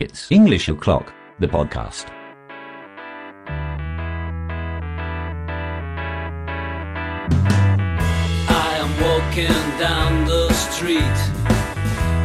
It's English O'Clock, the podcast. I am walking down the street,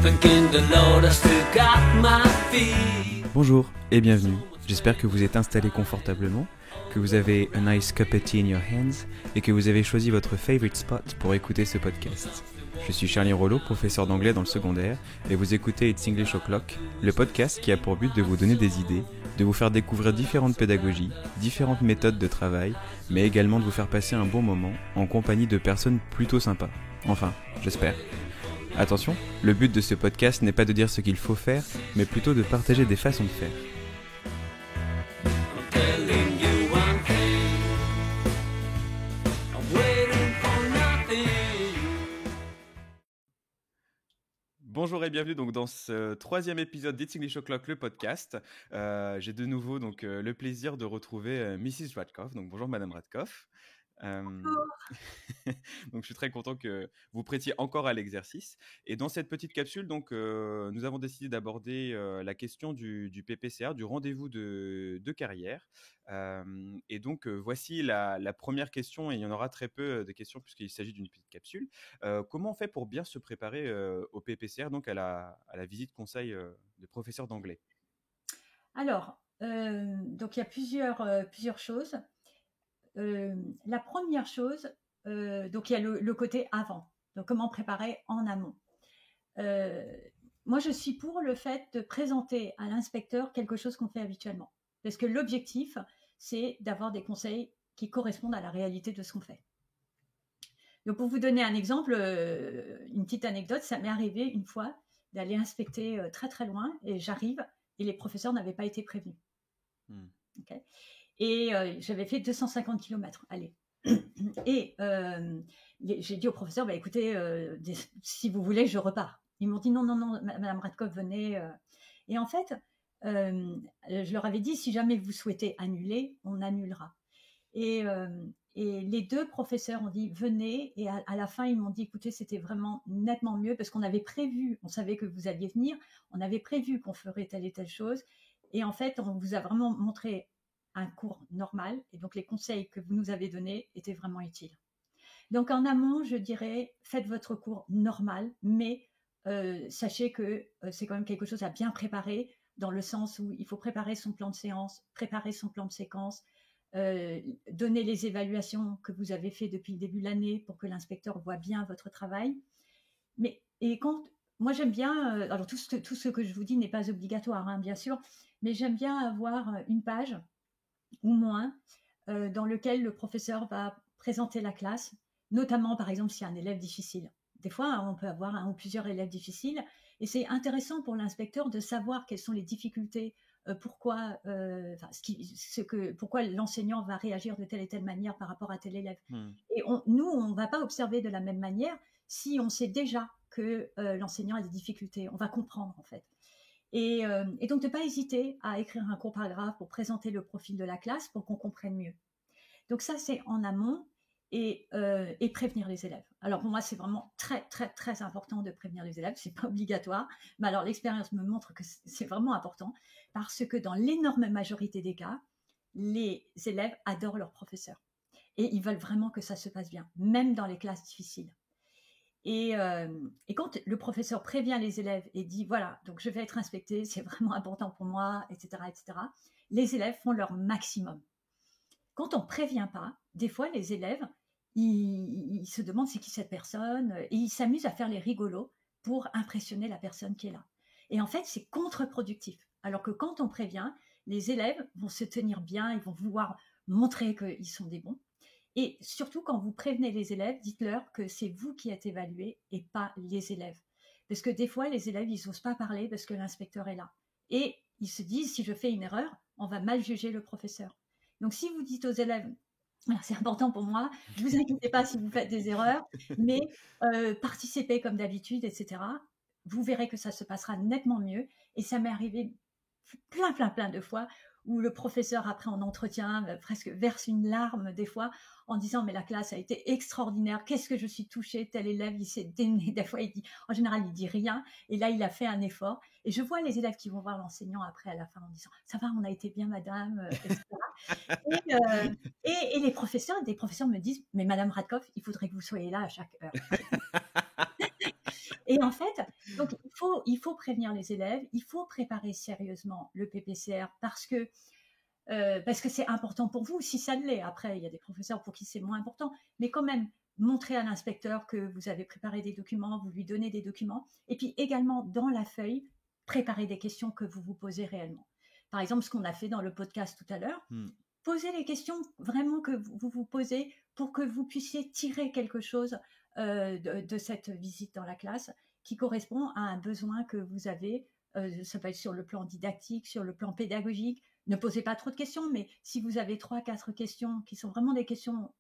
thinking the Lord has still got my feet. Bonjour et bienvenue, j'espère que vous êtes installés confortablement, que vous avez a nice cup of tea in your hands et que vous avez choisi votre favorite spot pour écouter ce podcast. Je suis Charlie Rollo, professeur d'anglais dans le secondaire et vous écoutez It's English O'Clock, le podcast qui a pour but de vous donner des idées, de vous faire découvrir différentes pédagogies, différentes méthodes de travail, mais également de vous faire passer un bon moment en compagnie de personnes plutôt sympas. Enfin, j'espère. Attention, le but de ce podcast n'est pas de dire ce qu'il faut faire, mais plutôt de partager des façons de faire. I'm telling you one thing, I'm waiting for nothing. Bonjour et bienvenue donc dans ce troisième épisode d'It's English O'Clock, le podcast. J'ai de nouveau donc le plaisir de retrouver Mrs. Radkoff. Donc bonjour Madame Radkoff. Donc je suis très content que vous prêtiez encore à l'exercice. Et dans cette petite capsule, donc nous avons décidé d'aborder la question du PPCR, du rendez-vous de carrière. Et donc voici la première question, et il y en aura très peu de questions puisqu'il s'agit d'une petite capsule. Comment on fait pour bien se préparer au PPCR, donc à la visite conseil de professeur d'anglais? Alors, donc il y a plusieurs choses. La première chose, donc il y a le côté avant. Donc comment préparer en amont. Moi, je suis pour le fait de présenter à l'inspecteur quelque chose qu'on fait habituellement. Parce que l'objectif, c'est d'avoir des conseils qui correspondent à la réalité de ce qu'on fait. Donc pour vous donner un exemple, une petite anecdote, ça m'est arrivé une fois d'aller inspecter très très loin et j'arrive et les professeurs n'avaient pas été prévenus. Okay. Et j'avais fait 250 km. Allez. Et j'ai dit au professeur, bah, écoutez, si vous voulez, je repars. Ils m'ont dit non, Madame Radkoff, venez. Et en fait, je leur avais dit, si jamais vous souhaitez annuler, on annulera. Et les deux professeurs ont dit, venez. Et à la fin, ils m'ont dit, écoutez, c'était vraiment nettement mieux parce qu'on avait prévu, on savait que vous alliez venir, on avait prévu qu'on ferait telle et telle chose. Et en fait, on vous a vraiment montré un cours normal, et donc les conseils que vous nous avez donnés étaient vraiment utiles. Donc en amont, je dirais, faites votre cours normal, mais sachez que c'est quand même quelque chose à bien préparer, dans le sens où il faut préparer son plan de séance, préparer son plan de séquence, donner les évaluations que vous avez fait depuis le début de l'année pour que l'inspecteur voit bien votre travail. Moi j'aime bien, alors tout ce que je vous dis n'est pas obligatoire, hein, bien sûr, mais j'aime bien avoir une page ou moins, dans lequel le professeur va présenter la classe, notamment par exemple s'il y a un élève difficile. Des fois, on peut avoir un ou plusieurs élèves difficiles, et c'est intéressant pour l'inspecteur de savoir quelles sont les difficultés, pourquoi l'enseignant va réagir de telle et telle manière par rapport à tel élève. Et nous, on ne va pas observer de la même manière si on sait déjà que l'enseignant a des difficultés. On va comprendre en fait. Et donc, ne pas hésiter à écrire un court paragraphe pour présenter le profil de la classe pour qu'on comprenne mieux. Donc ça, c'est en amont et prévenir les élèves. Alors, pour moi, c'est vraiment très, très, très important de prévenir les élèves. Ce n'est pas obligatoire, mais alors l'expérience me montre que c'est vraiment important parce que dans l'énorme majorité des cas, les élèves adorent leur professeur et ils veulent vraiment que ça se passe bien, même dans les classes difficiles. Et quand le professeur prévient les élèves et dit voilà, donc je vais être inspecté, c'est vraiment important pour moi, etc., les élèves font leur maximum. Quand on ne prévient pas, des fois les élèves, ils se demandent c'est qui cette personne et ils s'amusent à faire les rigolos pour impressionner la personne qui est là. Et en fait, c'est contre-productif. Alors que quand on prévient, les élèves vont se tenir bien, ils vont vouloir montrer qu'ils sont des bons. Et surtout, quand vous prévenez les élèves, dites-leur que c'est vous qui êtes évalué et pas les élèves. Parce que des fois, les élèves, ils n'osent pas parler parce que l'inspecteur est là. Et ils se disent, si je fais une erreur, on va mal juger le professeur. Donc, si vous dites aux élèves, c'est important pour moi, ne vous inquiétez pas si vous faites des erreurs, mais participez comme d'habitude, etc., vous verrez que ça se passera nettement mieux. Et ça m'est arrivé plein de fois où le professeur, après en entretien, presque verse une larme des fois en disant mais la classe a été extraordinaire, qu'est-ce que je suis touchée, tel élève, il s'est démené. Des fois, en général, il dit rien, et là, il a fait un effort. Et je vois les élèves qui vont voir l'enseignant après à la fin en disant ça va, on a été bien madame, etc. Et des professeurs me disent mais madame Radkoff, il faudrait que vous soyez là à chaque heure. Et en fait, donc il faut prévenir les élèves, il faut préparer sérieusement le PPCR parce que c'est important pour vous, si ça l'est. Après, il y a des professeurs pour qui c'est moins important, mais quand même, montrez à l'inspecteur que vous avez préparé des documents, vous lui donnez des documents, et puis également dans la feuille, préparez des questions que vous vous posez réellement. Par exemple, ce qu'on a fait dans le podcast tout à l'heure, posez les questions vraiment que vous vous posez pour que vous puissiez tirer quelque chose de cette visite dans la classe qui correspond à un besoin que vous avez. Ça peut être sur le plan didactique, sur le plan pédagogique. Ne posez pas trop de questions, mais si vous avez 3-4 questions qui sont vraiment des questions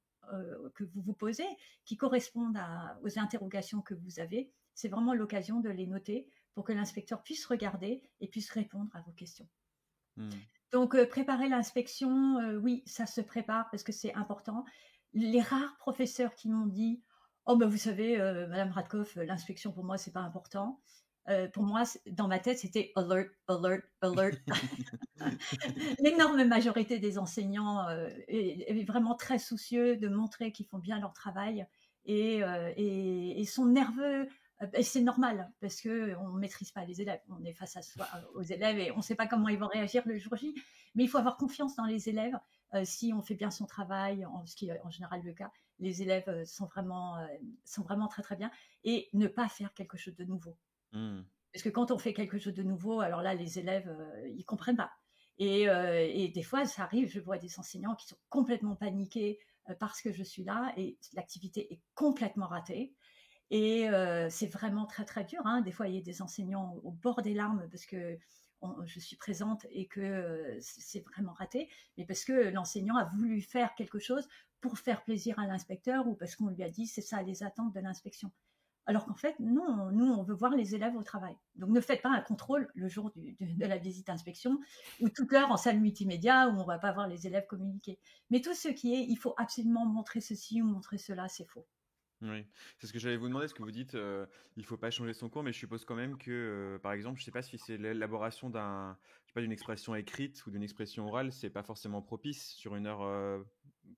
que vous vous posez, qui correspondent aux interrogations que vous avez, c'est vraiment l'occasion de les noter pour que l'inspecteur puisse regarder et puisse répondre à vos questions. Donc, préparer l'inspection, oui, ça se prépare parce que c'est important. Les rares professeurs qui m'ont dit « Oh, ben vous savez, Madame Radkoff, l'inspection pour moi, c'est pas important », pour moi, dans ma tête, c'était alert, alert, alert. L'énorme majorité des enseignants est vraiment très soucieux de montrer qu'ils font bien leur travail et sont nerveux. Et c'est normal parce que on maîtrise pas les élèves. On est face aux élèves et on sait pas comment ils vont réagir le jour J. Mais il faut avoir confiance dans les élèves. Si on fait bien son travail, ce qui est en général le cas, les élèves sont vraiment très très bien, et ne pas faire quelque chose de nouveau. Parce que quand on fait quelque chose de nouveau, alors là, les élèves, ils comprennent pas. Et des fois, ça arrive, je vois des enseignants qui sont complètement paniqués parce que je suis là et l'activité est complètement ratée. Et c'est vraiment très, très dur. Des fois, il y a des enseignants au bord des larmes parce que je suis présente et que c'est vraiment raté, mais parce que l'enseignant a voulu faire quelque chose pour faire plaisir à l'inspecteur ou parce qu'on lui a dit c'est ça les attentes de l'inspection. Alors qu'en fait, non, nous, on veut voir les élèves au travail. Donc, ne faites pas un contrôle le jour de la visite inspection ou toute l'heure en salle multimédia où on ne va pas voir les élèves communiquer. Mais tout ce qui est, il faut absolument montrer ceci ou montrer cela, c'est faux. Oui, c'est ce que j'allais vous demander, ce que vous dites, il ne faut pas changer son cours, mais je suppose quand même que, par exemple, je ne sais pas si c'est l'élaboration d'une expression écrite ou d'une expression orale, c'est pas forcément propice sur une heure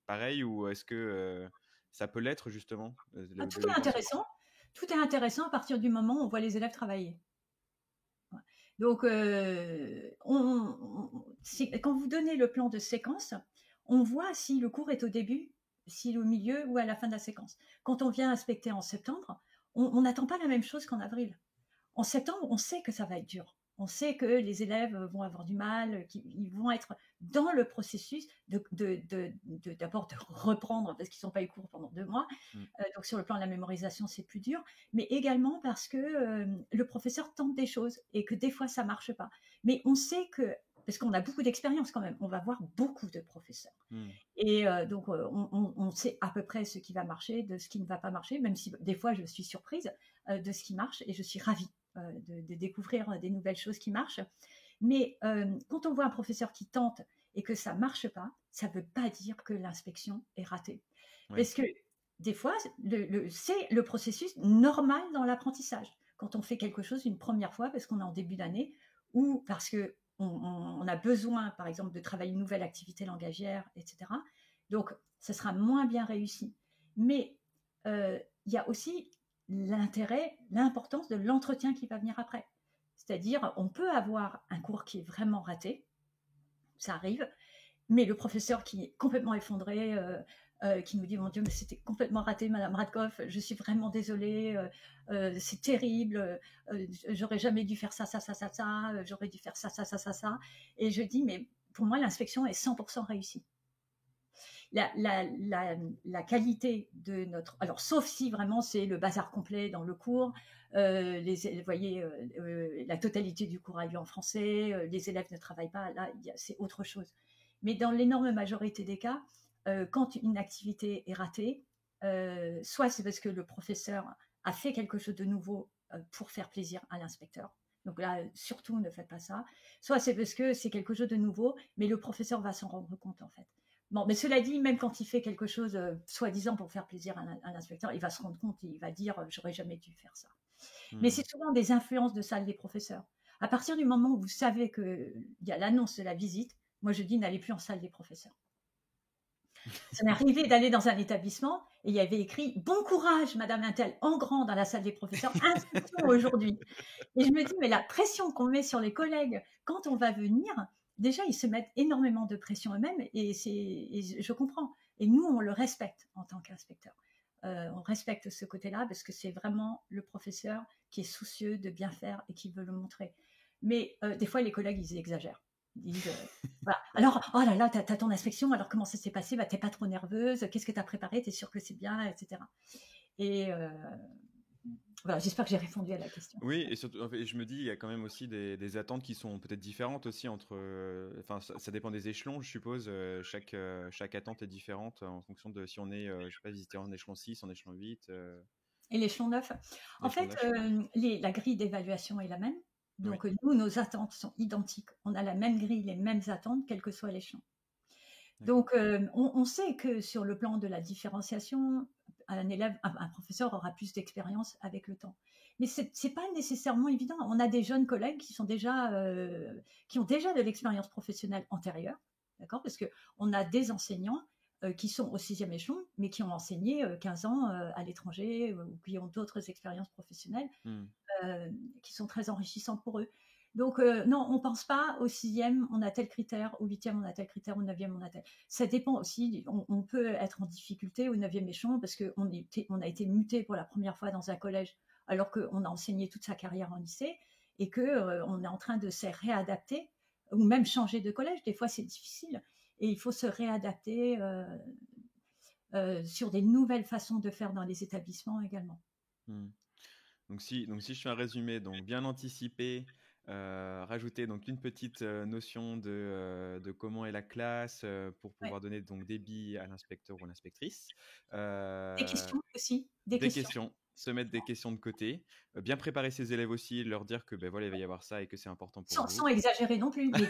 pareille, ou est-ce que ça peut l'être justement Tout est intéressant. Tout est intéressant à partir du moment où on voit les élèves travailler. Donc, quand vous donnez le plan de séquence, on voit si le cours est au début, s'il est au milieu ou à la fin de la séquence. Quand on vient inspecter en septembre, on n'attend pas la même chose qu'en avril. En septembre, on sait que ça va être dur. On sait que les élèves vont avoir du mal, qu'ils vont être dans le processus d'abord de reprendre parce qu'ils n'ont pas eu cours pendant 2 mois. Donc sur le plan de la mémorisation, c'est plus dur, mais également parce que le professeur tente des choses et que des fois ça marche pas. Mais on sait que, parce qu'on a beaucoup d'expérience quand même, on va voir beaucoup de professeurs. Et donc on sait à peu près ce qui va marcher, de ce qui ne va pas marcher, même si des fois je suis surprise de ce qui marche et je suis ravie de découvrir des nouvelles choses qui marchent. Mais quand on voit un professeur qui tente et que ça marche pas, ça veut pas dire que l'inspection est ratée. Parce que des fois, c'est le processus normal dans l'apprentissage. Quand on fait quelque chose une première fois parce qu'on est en début d'année ou parce que on a besoin, par exemple, de travailler une nouvelle activité langagière, etc. Donc, ça sera moins bien réussi. Mais il y a aussi l'intérêt, l'importance de l'entretien qui va venir après. C'est-à-dire, on peut avoir un cours qui est vraiment raté, ça arrive, mais le professeur qui est complètement effondré, qui nous dit « Mon Dieu, mais c'était complètement raté, Madame Radkoff, je suis vraiment désolée, c'est terrible, j'aurais jamais dû faire ça, j'aurais dû faire ça. » Et je dis « Mais pour moi, l'inspection est 100% réussie. » La qualité de notre... Alors, sauf si vraiment c'est le bazar complet dans le cours, vous voyez, la totalité du cours a lieu en français, les élèves ne travaillent pas, là, c'est autre chose. Mais dans l'énorme majorité des cas, quand une activité est ratée, soit c'est parce que le professeur a fait quelque chose de nouveau pour faire plaisir à l'inspecteur, Donc là, surtout, ne faites pas ça. Soit c'est parce que c'est quelque chose de nouveau, mais le professeur va s'en rendre compte, en fait. Bon, mais cela dit, même quand il fait quelque chose, soi-disant pour faire plaisir à l'inspecteur, il va se rendre compte, il va dire, j'aurais jamais dû faire ça. Mais c'est souvent des influences de salle des professeurs. À partir du moment où vous savez qu'il y a l'annonce de la visite, moi je dis, n'allez plus en salle des professeurs. Ça m'est arrivé d'aller dans un établissement et il y avait écrit « Bon courage, Madame Intel », en grand dans la salle des professeurs, inscription aujourd'hui. Et je me dis, mais la pression qu'on met sur les collègues quand on va venir, déjà, ils se mettent énormément de pression eux-mêmes et je comprends. Et nous, on le respecte en tant qu'inspecteur. On respecte ce côté-là parce que c'est vraiment le professeur qui est soucieux de bien faire et qui veut le montrer. Mais des fois, les collègues, ils exagèrent. Ils disent, voilà. Alors, oh là là, t'as ton inspection, alors comment ça s'est passé? T'es pas trop nerveuse, qu'est-ce que t'as préparé? T'es sûre que c'est bien, etc. Et voilà, j'espère que j'ai répondu à la question. Oui, et surtout, je me dis, il y a quand même aussi des attentes qui sont peut-être différentes aussi entre. Enfin, ça dépend des échelons, je suppose. Chaque attente est différente en fonction de si on est, je sais pas, visité en échelon 6, en échelon 8. Et l'échelon 9. En fait, la grille d'évaluation est la même. Donc, nous, nos attentes sont identiques. On a la même grille, les mêmes attentes, quel que soit l'échelon. Donc, on sait que sur le plan de la différenciation, un professeur aura plus d'expérience avec le temps. Mais c'est pas nécessairement évident. On a des jeunes collègues qui ont déjà de l'expérience professionnelle antérieure, d'accord? Parce qu'on a des enseignants qui sont au 6e échelon, mais qui ont enseigné 15 ans à l'étranger ou qui ont d'autres expériences professionnelles qui sont très enrichissantes pour eux. Donc, non, on ne pense pas au 6e, on a tel critère, au 8e, on a tel critère, au 9e, on a tel. Ça dépend aussi, on peut être en difficulté au 9e échelon parce qu'on a été muté pour la première fois dans un collège alors qu'on a enseigné toute sa carrière en lycée et qu'on est en train de se réadapter ou même changer de collège. Des fois, c'est difficile et il faut se réadapter sur des nouvelles façons de faire dans les établissements également. Donc si je fais un résumé, donc bien anticiper, rajouter donc une petite notion de comment est la classe pour pouvoir donner donc des billes à l'inspecteur ou à l'inspectrice. Des questions aussi. Des questions. Se mettre des questions de côté, bien préparer ses élèves aussi, leur dire que voilà, il va y avoir ça et que c'est important pour vous. Sans exagérer non plus. Mais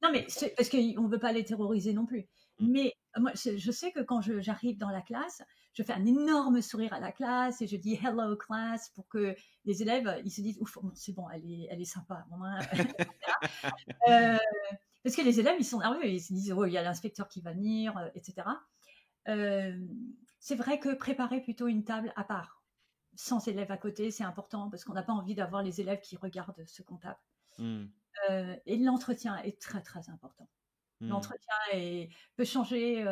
non, mais c'est parce qu'on ne veut pas les terroriser non plus. Mais moi, je sais que quand j'arrive dans la classe, je fais un énorme sourire à la classe et je dis hello class pour que les élèves ils se disent ouf, c'est bon, elle est sympa. Parce que les élèves ils sont nerveux, ils se disent oh, il y a l'inspecteur qui va venir, etc. C'est vrai que préparer plutôt une table à part, sans élèves à côté, c'est important parce qu'on n'a pas envie d'avoir les élèves qui regardent ce qu'on tape. Et l'entretien est très très important. L'entretien peut changer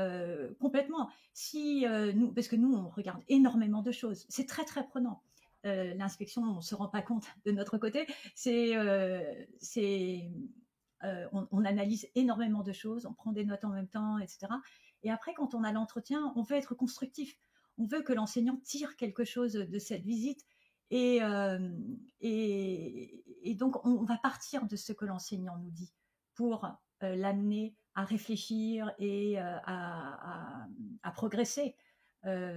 complètement. Parce que nous, on regarde énormément de choses. C'est très, très prenant. L'inspection, on ne se rend pas compte de notre côté. On analyse énormément de choses, on prend des notes en même temps, etc. Et après, quand on a l'entretien, on veut être constructif. On veut que l'enseignant tire quelque chose de cette visite. Et donc, on va partir de ce que l'enseignant nous dit pour l'amener à réfléchir et à progresser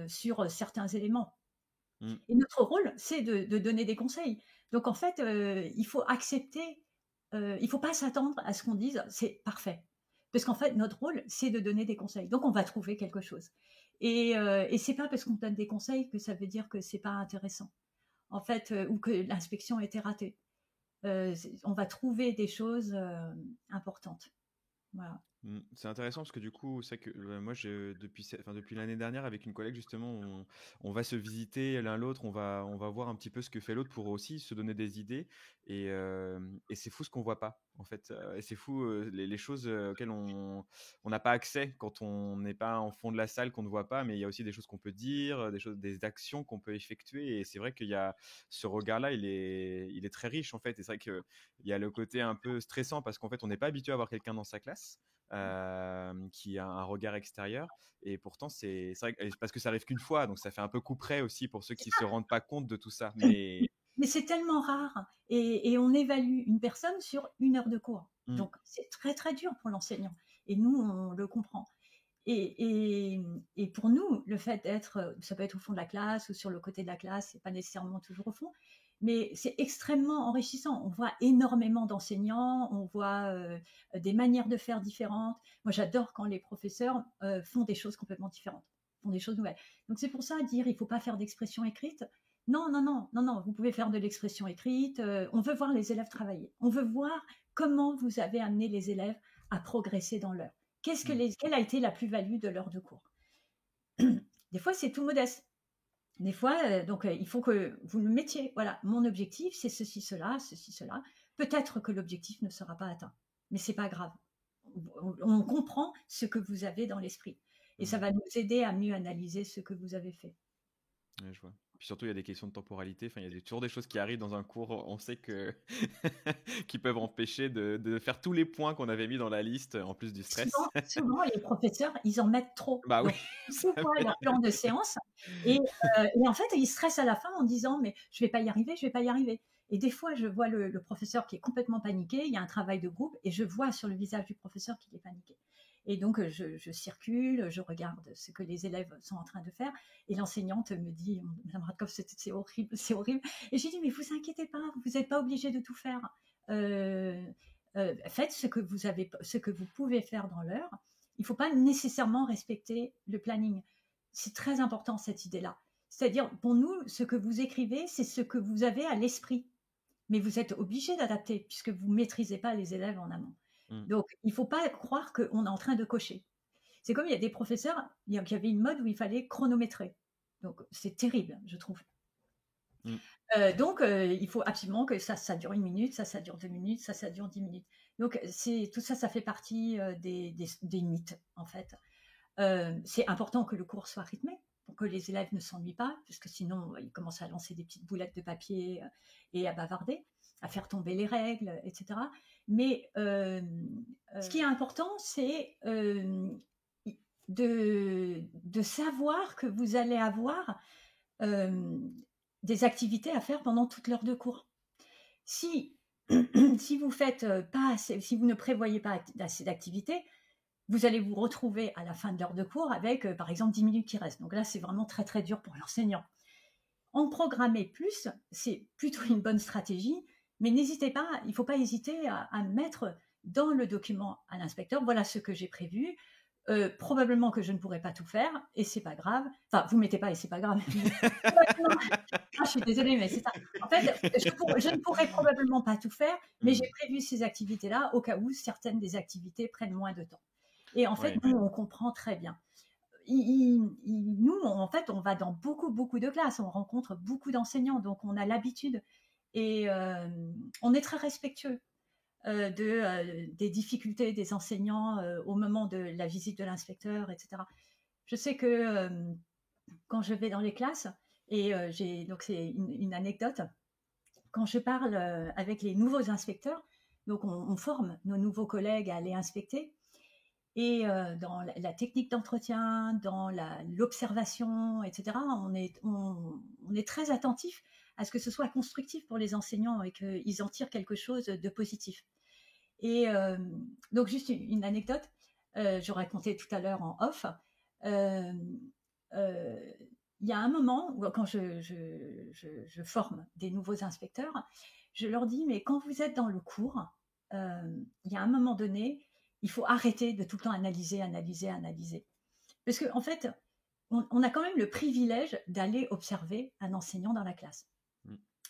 sur certains éléments. Et notre rôle, c'est de donner des conseils. Donc, en fait, il faut accepter, il ne faut pas s'attendre à ce qu'on dise « c'est parfait ». Parce qu'en fait, notre rôle, c'est de donner des conseils. Donc, on va trouver quelque chose. Et ce n'est pas parce qu'on donne des conseils que ça veut dire que ce n'est pas intéressant. En fait, ou que l'inspection était ratée. On va trouver des choses importantes. Voilà. C'est intéressant parce que du coup, c'est que moi, depuis l'année dernière, avec une collègue, justement, on va se visiter l'un l'autre, on va voir un petit peu ce que fait l'autre pour aussi se donner des idées. Et c'est fou ce qu'on voit pas, en fait. Et c'est fou les choses auxquelles on n'a pas accès quand on n'est pas en fond de la salle, qu'on ne voit pas. Mais il y a aussi des choses qu'on peut dire, des actions qu'on peut effectuer. Et c'est vrai qu'il y a ce regard-là, il est très riche, en fait. Et c'est vrai qu'il y a le côté un peu stressant parce qu'en fait, on n'est pas habitué à avoir quelqu'un dans sa classe. Qui a un regard extérieur et pourtant c'est vrai parce que ça arrive qu'une fois, donc ça fait un peu coup près aussi pour ceux qui se rendent pas compte de tout ça, mais c'est tellement rare et on évalue une personne sur 1 heure de cours, donc c'est très très dur pour l'enseignant et nous on le comprend et pour nous le fait d'être, ça peut être au fond de la classe ou sur le côté de la classe, c'est pas nécessairement toujours au fond, Mais c'est extrêmement enrichissant. On voit énormément d'enseignants, on voit des manières de faire différentes. Moi, j'adore quand les professeurs font des choses complètement différentes, font des choses nouvelles. Donc, c'est pour ça dire il ne faut pas faire d'expression écrite. Non, non, non, non, non, vous pouvez faire de l'expression écrite. On veut voir les élèves travailler. On veut voir comment vous avez amené les élèves à progresser dans l'heure. Quelle a été la plus-value de l'heure de cours? Des fois, c'est tout modeste. Des fois, il faut que vous le mettiez. Voilà, mon objectif, c'est ceci, cela, ceci, cela. Peut-être que l'objectif ne sera pas atteint, mais c'est pas grave. On comprend ce que vous avez dans l'esprit. Et ça va nous aider à mieux analyser ce que vous avez fait. Ouais, je vois. Puis surtout, il y a des questions de temporalité. Enfin, il y a toujours des choses qui arrivent dans un cours. On sait que qui peuvent empêcher de faire tous les points qu'on avait mis dans la liste, en plus du stress. Souvent, les professeurs, ils en mettent trop. Bah oui. Donc, ils voient leur plan de séance et en fait, ils stressent à la fin en disant mais je vais pas y arriver, je vais pas y arriver. Et des fois, je vois le professeur qui est complètement paniqué. Il y a un travail de groupe et je vois sur le visage du professeur qu'il est paniqué. Et donc, je circule, je regarde ce que les élèves sont en train de faire. Et l'enseignante me dit, Madame Radkoff, c'est horrible, c'est horrible. Et j'ai dit, mais vous inquiétez pas, vous n'êtes pas obligé de tout faire. Faites ce que vous pouvez faire dans l'heure. Il ne faut pas nécessairement respecter le planning. C'est très important, cette idée-là. C'est-à-dire, pour nous, ce que vous écrivez, c'est ce que vous avez à l'esprit. Mais vous êtes obligé d'adapter, puisque vous ne maîtrisez pas les élèves en amont. Donc, il ne faut pas croire qu'on est en train de cocher. C'est comme il y a des professeurs, il y avait une mode où il fallait chronométrer. Donc, c'est terrible, je trouve. Donc, il faut absolument que ça dure 1 minute, ça dure 2 minutes, ça dure 10 minutes. Donc, tout ça, ça fait partie des mythes, en fait. C'est important que le cours soit rythmé pour que les élèves ne s'ennuient pas, parce que sinon, ils commencent à lancer des petites boulettes de papier et à bavarder, à faire tomber les règles, etc. Mais ce qui est important, c'est de savoir que vous allez avoir des activités à faire pendant toute l'heure de cours. Si vous faites pas assez, si vous ne prévoyez pas assez d'activités, vous allez vous retrouver à la fin de l'heure de cours avec, par exemple, 10 minutes qui restent. Donc là, c'est vraiment très, très dur pour l'enseignant. En programmer plus, c'est plutôt une bonne stratégie, mais n'hésitez pas, il ne faut pas hésiter à mettre dans le document à l'inspecteur, voilà ce que j'ai prévu. Probablement que je ne pourrai pas tout faire, et c'est pas grave. Enfin, vous mettez pas et c'est pas grave. Je suis désolée, mais c'est ça. En fait, je ne pourrai probablement pas tout faire, mais j'ai prévu ces activités-là au cas où certaines des activités prennent moins de temps. Et en fait, nous, on comprend très bien. Nous, en fait, on va dans beaucoup, beaucoup de classes, on rencontre beaucoup d'enseignants, donc on a l'habitude et on est très respectueux des difficultés des enseignants au moment de la visite de l'inspecteur, etc. Je sais que quand je vais dans les classes, et donc c'est une anecdote, quand je parle avec les nouveaux inspecteurs, donc on forme nos nouveaux collègues à aller inspecter, et dans la technique d'entretien, dans l'observation, etc., on est très attentif à ce que ce soit constructif pour les enseignants et qu'ils en tirent quelque chose de positif. Et donc, juste une anecdote, je racontais tout à l'heure en off, il y a un moment où quand je forme des nouveaux inspecteurs, je leur dis, mais quand vous êtes dans le cours, il y a un moment donné, il faut arrêter de tout le temps analyser. Parce qu'en fait, on a quand même le privilège d'aller observer un enseignant dans la classe.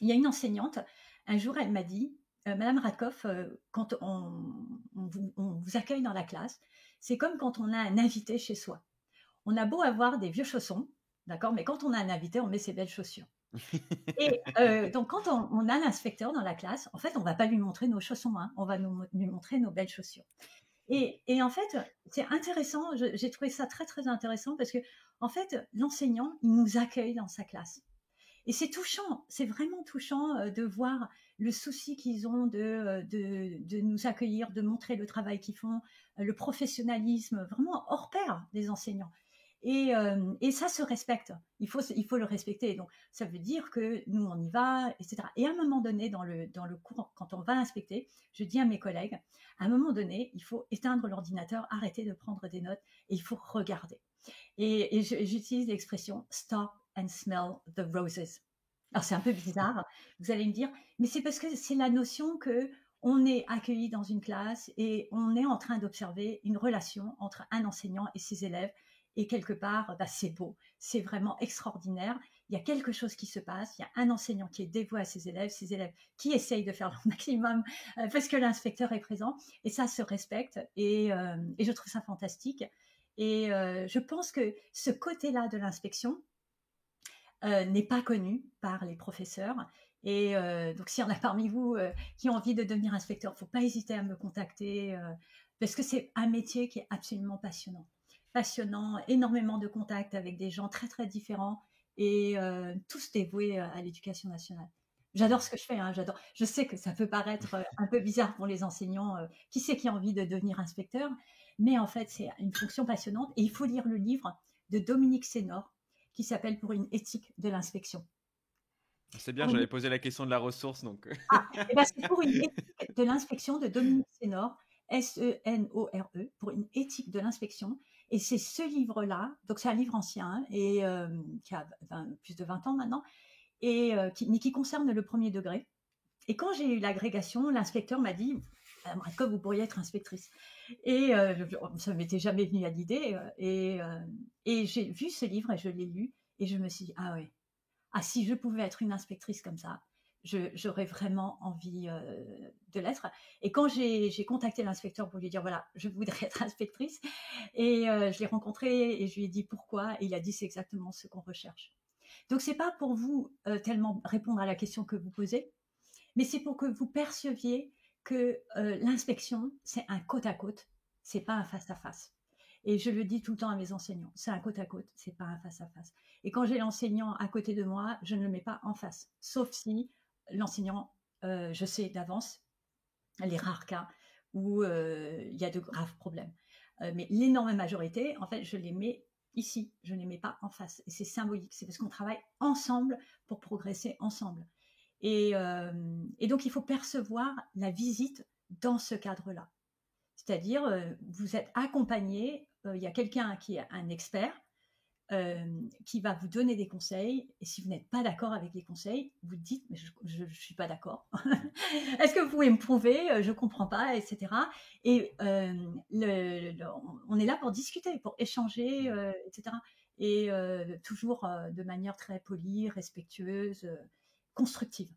Il y a une enseignante, un jour, elle m'a dit, Madame Radkoff, quand on vous accueille dans la classe, c'est comme quand on a un invité chez soi. On a beau avoir des vieux chaussons, d'accord, mais quand on a un invité, on met ses belles chaussures. Et donc, quand on a l'inspecteur dans la classe, en fait, on ne va pas lui montrer nos chaussons, hein, on va lui montrer nos belles chaussures. Et en fait, c'est intéressant, j'ai trouvé ça très, très intéressant parce que, en fait, l'enseignant, il nous accueille dans sa classe. Et c'est touchant, c'est vraiment touchant de voir le souci qu'ils ont de nous accueillir, de montrer le travail qu'ils font, le professionnalisme vraiment hors pair des enseignants. Et ça se respecte, il faut le respecter. Donc, ça veut dire que nous, on y va, etc. Et à un moment donné, dans le cours, quand on va inspecter, je dis à mes collègues, à un moment donné, il faut éteindre l'ordinateur, arrêter de prendre des notes, et il faut regarder. Et j'utilise l'expression « stop and smell the roses ». Alors c'est un peu bizarre, vous allez me dire, mais c'est parce que c'est la notion que on est accueilli dans une classe et on est en train d'observer une relation entre un enseignant et ses élèves. Et quelque part, c'est beau, c'est vraiment extraordinaire. Il y a quelque chose qui se passe, il y a un enseignant qui est dévoué à ses élèves qui essayent de faire leur maximum parce que l'inspecteur est présent. Et ça se respecte et je trouve ça fantastique. Et je pense que ce côté-là de l'inspection, n'est pas connu par les professeurs. Et donc, s'il y en a parmi vous qui ont envie de devenir inspecteur, il ne faut pas hésiter à me contacter parce que c'est un métier qui est absolument passionnant. Passionnant, énormément de contacts avec des gens très, très différents et tous dévoués à l'éducation nationale. J'adore ce que je fais, hein, j'adore. Je sais que ça peut paraître un peu bizarre pour les enseignants. Qui c'est qui a envie de devenir inspecteur? Mais en fait, c'est une fonction passionnante et il faut lire le livre de Dominique Sénor qui s'appelle Pour une éthique de l'inspection. C'est bien, j'avais posé la question de la ressource, donc. Et ben c'est Pour une éthique de l'inspection de Dominique Sénor, Senore, pour une éthique de l'inspection. Et c'est ce livre-là, donc c'est un livre ancien et qui a plus de 20 ans maintenant, et mais qui concerne le premier degré. Et quand j'ai eu l'agrégation, l'inspecteur m'a dit Madame Radkoff, vous pourriez être inspectrice. Et ça ne m'était jamais venu à l'idée. Et j'ai vu ce livre et je l'ai lu. Et je me suis dit, ah ouais, si je pouvais être une inspectrice comme ça, j'aurais vraiment envie de l'être. Et quand j'ai contacté l'inspecteur pour lui dire, voilà, je voudrais être inspectrice, et je l'ai rencontré et je lui ai dit pourquoi. Et il a dit, c'est exactement ce qu'on recherche. Donc, ce n'est pas pour vous tellement répondre à la question que vous posez, mais c'est pour que vous perceviez que l'inspection, c'est un côte à côte, c'est pas un face à face. Et je le dis tout le temps à mes enseignants, c'est un côte à côte, c'est pas un face à face. Et quand j'ai l'enseignant à côté de moi, je ne le mets pas en face, sauf si l'enseignant, je sais d'avance, les rares cas où il y a de graves problèmes. Mais l'énorme majorité, en fait, je les mets ici, je ne les mets pas en face. Et c'est symbolique, c'est parce qu'on travaille ensemble pour progresser ensemble. Et donc, il faut percevoir la visite dans ce cadre-là. C'est-à-dire, vous êtes accompagné, il y a quelqu'un qui est un expert, qui va vous donner des conseils. Et si vous n'êtes pas d'accord avec les conseils, vous dites, mais je ne suis pas d'accord. Est-ce que vous pouvez me prouver? Je ne comprends pas, etc. Et on est là pour discuter, pour échanger, etc. Et toujours de manière très polie, respectueuse, constructive.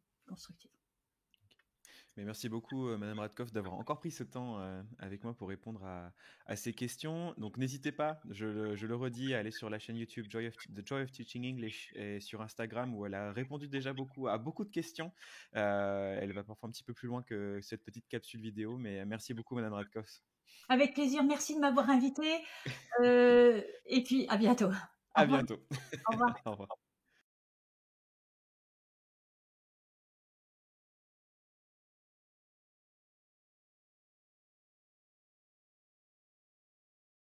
Mais merci beaucoup, Madame Radkoff, d'avoir encore pris ce temps avec moi pour répondre à ces questions. Donc, n'hésitez pas, je le redis, à aller sur la chaîne YouTube The Joy of Teaching English et sur Instagram où elle a répondu déjà à beaucoup de questions. Elle va parfois un petit peu plus loin que cette petite capsule vidéo, mais merci beaucoup, Madame Radkoff. Avec plaisir, merci de m'avoir invité. Et puis, à bientôt. À bientôt. Au revoir. Au revoir.